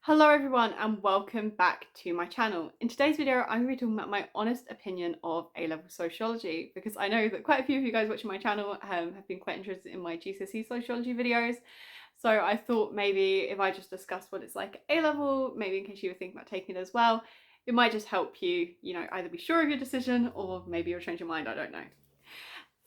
Hello everyone and welcome back to my channel. In today's video I'm going to be talking about my honest opinion of A-level sociology because I know that quite a few of you guys watching my channel have been quite interested in my GCSE sociology videos. So I thought maybe if I just discuss what it's like at A-level, maybe in case you were thinking about taking it as well, it might just help you, either be sure of your decision or maybe you'll change your mind, I don't know.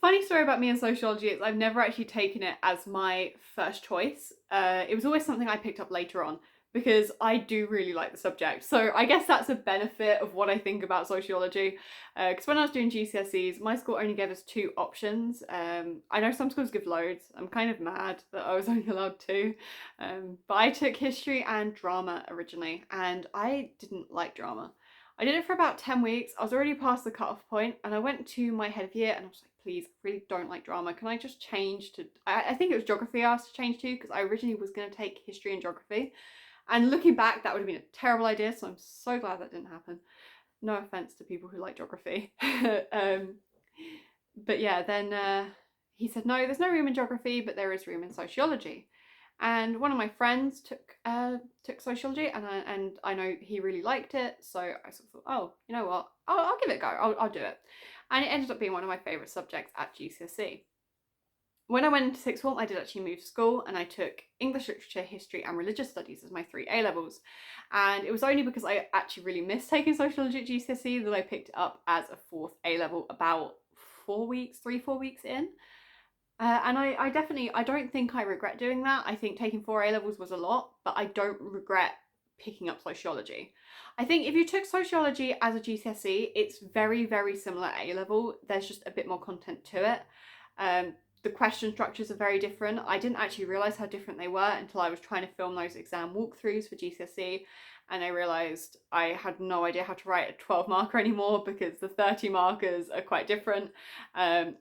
Funny story about me and sociology is I've never actually taken it as my first choice. It was always something I picked up later on because I do really like the subject. So I guess that's a benefit of what I think about sociology. Because when I was doing GCSEs, my school only gave us 2 options. I know some schools give loads. I'm kind of mad that I was only allowed 2. But I took history and drama originally, and I didn't like drama. I did it for about 10 weeks. I was already past the cut-off point, and I went to my head of year and I was like, please, I really don't like drama. Can I just change to, I think it was geography I asked to change to because I originally was going to take history and geography. And looking back, that would have been a terrible idea, so I'm so glad that didn't happen. No offense to people who like geography. But yeah, then he said, no, there's no room in geography, but there is room in sociology. And one of my friends took sociology, and I know he really liked it, so I sort of thought, oh, you know what, I'll give it a go. I'll do it, and it ended up being one of my favourite subjects at GCSE. When I went into sixth form, I did actually move school and I took English literature, history, and religious studies as my 3 A levels. And it was only because I actually really missed taking sociology at GCSE that I picked it up as a 4th A level about 4 weeks, 3-4 weeks in. And I definitely, I don't think I regret doing that. I think taking 4 A levels was a lot, but I don't regret picking up sociology. I think if you took sociology as a GCSE, it's very, very similar at A level. There's just a bit more content to it. The question structures are very different. I didn't actually realise how different they were until I was trying to film those exam walkthroughs for GCSE, and I realised I had no idea how to write a 12 marker anymore because the 30 markers are quite different. And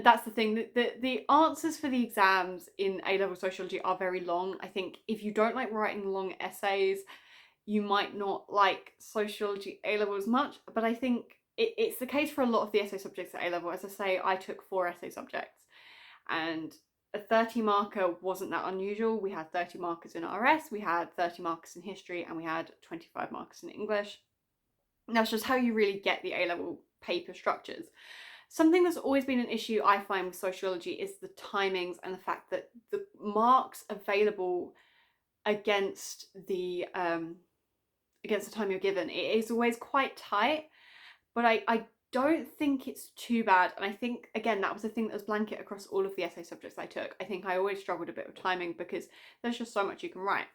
that's the thing, the answers for the exams in A-level sociology are very long. I think if you don't like writing long essays, you might not like sociology A-level as much, but I think it's the case for a lot of the essay subjects at A-level. As I say, I took 4 essay subjects, and a 30 marker wasn't that unusual. We had 30 markers in RS, we had 30 markers in history, and we had 25 markers in English. And that's just how you really get the A-level paper structures. Something that's always been an issue I find with sociology is the timings and the fact that the marks available against the time you're given, it is always quite tight, but I don't think it's too bad. And I think, again, that was the thing that was blanket across all of the essay subjects I took. I think I always struggled a bit with timing because there's just so much you can write.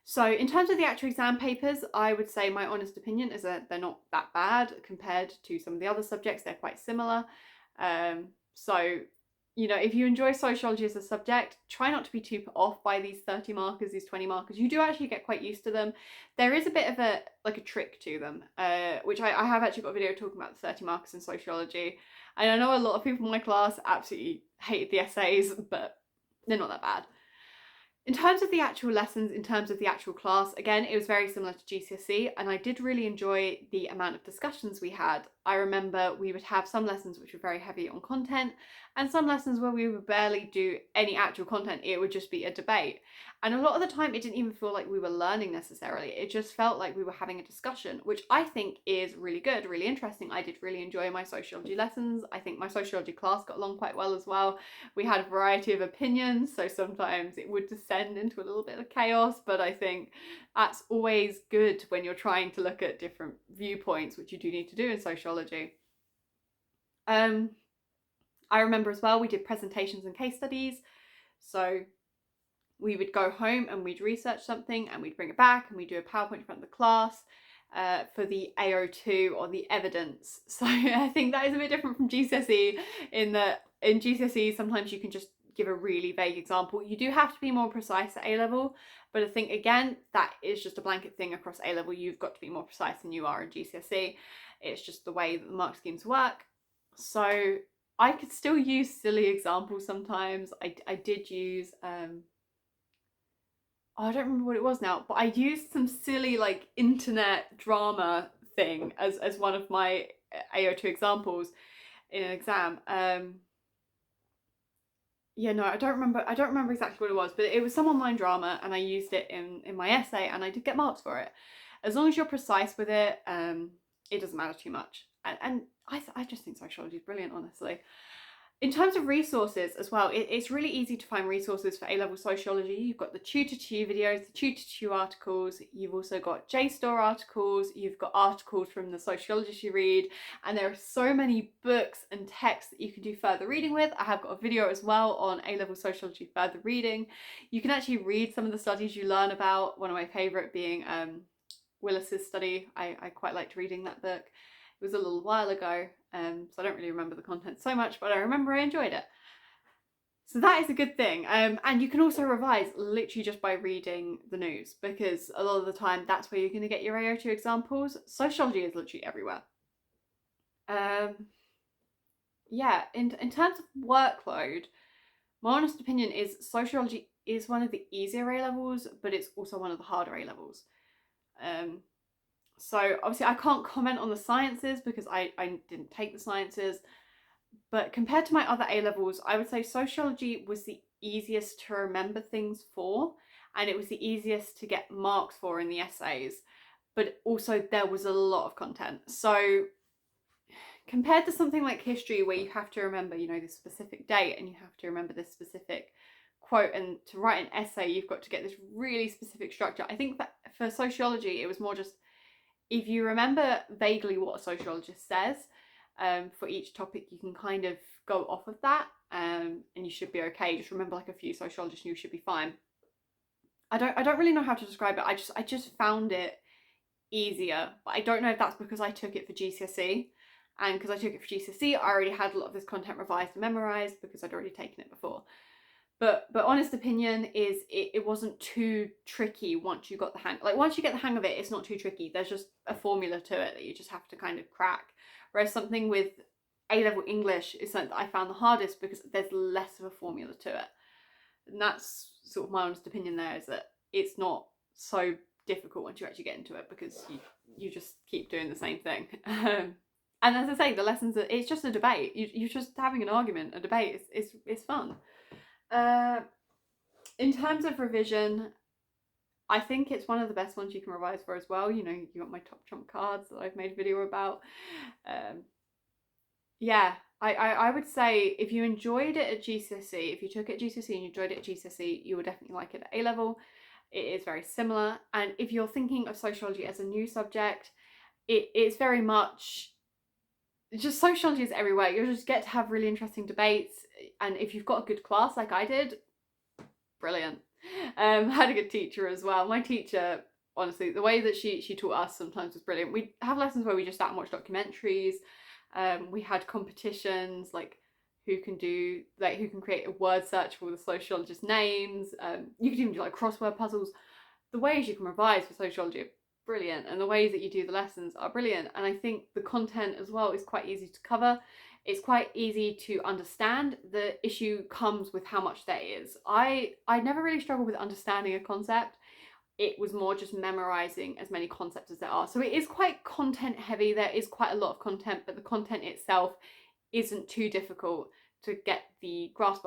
So in terms of the actual exam papers, I would say my honest opinion is that they're not that bad compared to some of the other subjects. They're quite similar. So, if you enjoy sociology as a subject, try not to be too put off by these 30 markers, these 20 markers. You do actually get quite used to them. There is a bit of a trick to them, which I have actually got a video talking about the 30 markers in sociology. And I know a lot of people in my class absolutely hated the essays, but they're not that bad. In terms of the actual lessons, in terms of the actual class, again, it was very similar to GCSE, and I did really enjoy the amount of discussions we had. I remember we would have some lessons which were very heavy on content, and some lessons where we would barely do any actual content. It would just be a debate. And a lot of the time, it didn't even feel like we were learning necessarily. It just felt like we were having a discussion, which I think is really good, really interesting. I did really enjoy my sociology lessons. I think my sociology class got along quite well as well. We had a variety of opinions, so sometimes it would descend into a little bit of chaos, but I think that's always good when you're trying to look at different viewpoints, which you do need to do in sociology. I remember as well, we did presentations and case studies. So we would go home and we'd research something and we'd bring it back and we'd do a PowerPoint in front of the class for the AO2 or the evidence. So I think that is a bit different from GCSE in that in GCSE sometimes you can just give a really vague example. You do have to be more precise at A-level, but I think again that is just a blanket thing across A-level. You've got to be more precise than you are in GCSE. It's just the way that the mark schemes work. So I could still use silly examples sometimes. I did use I don't remember what it was now, but I used some silly internet drama thing as one of my AO2 examples in an exam. yeah, no, I don't remember exactly what it was, but it was some online drama, and I used it in my essay, and I did get marks for it. As long as you're precise with it, it doesn't matter too much. And I just think sociology is brilliant, honestly. In terms of resources as well, it's really easy to find resources for A-level sociology. You've got the Tutor2 videos, the Tutor2 articles, you've also got JSTOR articles, you've got articles from the sociologists you read, and there are so many books and texts that you can do further reading with. I have got a video as well on A-level sociology further reading. You can actually read some of the studies you learn about, one of my favourite being Willis's study. I quite liked reading that book. It was a little while ago, so I don't really remember the content so much, but I remember I enjoyed it. So that is a good thing. And you can also revise literally just by reading the news, because a lot of the time that's where you're going to get your AO2 examples. Sociology is literally everywhere. Yeah, in terms of workload, my honest opinion is sociology is one of the easier A levels, but it's also one of the harder A levels. So obviously I can't comment on the sciences because I didn't take the sciences, but compared to my other A levels, I would say sociology was the easiest to remember things for, and it was the easiest to get marks for in the essays, but also there was a lot of content. So compared to something like history, where you have to remember, you know, this specific date and you have to remember this specific quote, and to write an essay, you've got to get this really specific structure. I think that for sociology, it was more just, if you remember vaguely what a sociologist says for each topic, you can kind of go off of that, and you should be okay. Just remember like a few sociologists and you should be fine. I don't really know how to describe it. I just found it easier, but I don't know if that's because I took it for GCSE, and because I took it for GCSE, I already had a lot of this content revised and memorized because I'd already taken it before. But honest opinion is it wasn't too tricky once you got the hang. Like once you get the hang of it, it's not too tricky. There's just a formula to it that you just have to kind of crack. Whereas something with A-level English is something that I found the hardest because there's less of a formula to it. And that's sort of my honest opinion there, is that it's not so difficult once you actually get into it, because you just keep doing the same thing. And as I say, the lessons are, it's just a debate. You're just having an argument. A debate is fun. In terms of revision, I think it's one of the best ones you can revise for as well. You know, you got my top trump cards that I've made a video about. Yeah, I would say if you enjoyed it at GCSE, if you took it at GCSE and you enjoyed it at GCSE, you would definitely like it at A level. It is very similar. And if you're thinking of sociology as a new subject, it's very much just, sociology is everywhere. You'll just get to have really interesting debates, and if you've got a good class like I did, brilliant. Had a good teacher as well. My teacher, honestly, the way that she taught us sometimes was brilliant. We'd have lessons where we just sat and watched documentaries. We had competitions, like who can create a word search for the sociologist names. You could even do like crossword puzzles. The ways you can revise for sociology are brilliant, and the ways that you do the lessons are brilliant. And I think the content as well is quite easy to cover. It's quite easy to understand. The issue comes with how much there is. I never really struggled with understanding a concept. It was more just memorizing as many concepts as there are. So it is quite content heavy. There is quite a lot of content, but the content itself isn't too difficult to get the grasp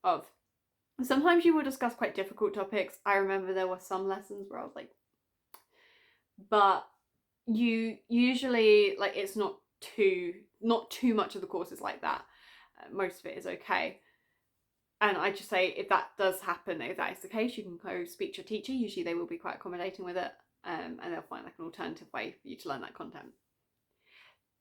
of. Sometimes you will discuss quite difficult topics. I remember there were some lessons where I was like, but you usually, like, it's not too much of the course is like that. Most of it is okay. And I just say, if that does happen, if that is the case, you can go speak to your teacher. Usually they will be quite accommodating with it, and they'll find like an alternative way for you to learn that content.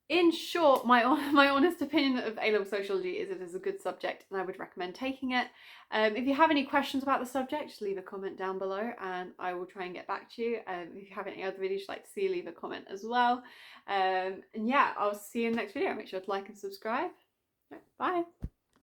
In short, my honest opinion of A-level sociology is it is a good subject, and I would recommend taking it. If you have any questions about the subject, just leave a comment down below and I will try and get back to you. If you have any other videos you'd like to see, leave a comment as well. And yeah, I'll see you in the next video. Make sure to like and subscribe. Bye.